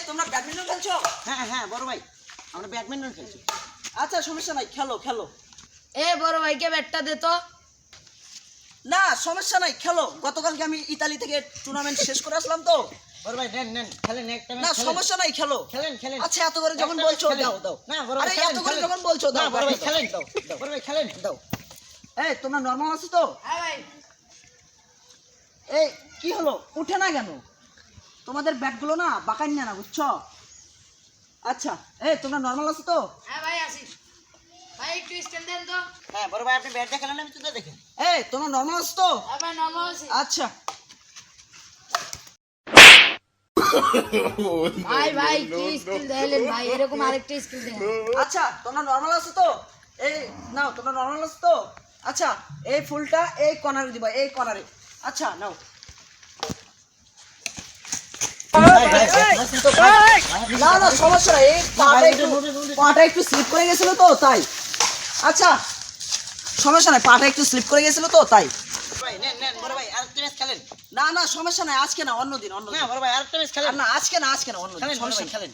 তোমরা ব্যাডমিন্টন খেলছো? হ্যাঁ হ্যাঁ বড় ভাই, আমরা ব্যাডমিন্টন খেলছি। আচ্ছা সমস্যা নাই, খেলো খেলো। এ বড় ভাইকে ব্যাটটা দে তো। না সমস্যা নাই, খেলো। গতকালকে আমি ইতালি থেকে টুর্নামেন্ট শেষ করে আসলাম তো। বড় ভাই নেন নেন, খেলেন একটা না ম্যাচ খেলেন। সমস্যা নাই, খেলো। খেলেন খেলেন। আচ্ছা এত করে যখন একটা বলছো খেলেন। দাও দাও। না বড় ভাই আরে খেলেন, এত করে খেলেন। যখন বলছো না দাও। বড় ভাই দাও, খেলেন, দাও, দাও। বড় ভাই খেলেন। দাও। এই তোমরা নরমাল আছো তো? হ্যাঁ ভাই। এই কি হলো, উঠে না কেন? তোমাদের ব্যাটগুলো না বাঁকাই না বুঝছো? আচ্ছা এই তোমরা নরমাল আছো তো? হ্যাঁ ভাই আসি। ভাই একটু স্ট্যান্ড দেন তো। হ্যাঁ বড় ভাই, আপনি ব্যাটটা খেলেন, আমি তো দেখেন। এই তোমরা নরমাল আছো তো? হ্যাঁ ভাই নরমাল আছি। আচ্ছা ভাই ভাই কি স্কিল দেখালেন ভাই, এরকম আরেকটা স্কিল দেন। আচ্ছা তোমরা নরমাল আছো তো? এই নাও, তোমরা নরমাল আছো তো? আচ্ছা এই ফুলটা এই কর্নারে দিবা, এই কর্নারে। আচ্ছা নাও। না না সমস্যা নাই, এই পাটা একটু স্লিপ করে গেছিল তো তাই। আচ্ছা সমস্যা নাই, পাটা একটু স্লিপ করে গেছিল তো তাই। ভাই নেন নেন বড় ভাই, আরেকটা ম্যাচ খেলেন। না না সমস্যা নাই, আজকে না অন্যদিন, না অন্যদিন। বড় ভাই আরেকটা ম্যাচ খেলেন। না আজকে না, আজকে না অন্যদিন, খেলেন বড় সমস্যা ভাই নাই। খেলেন।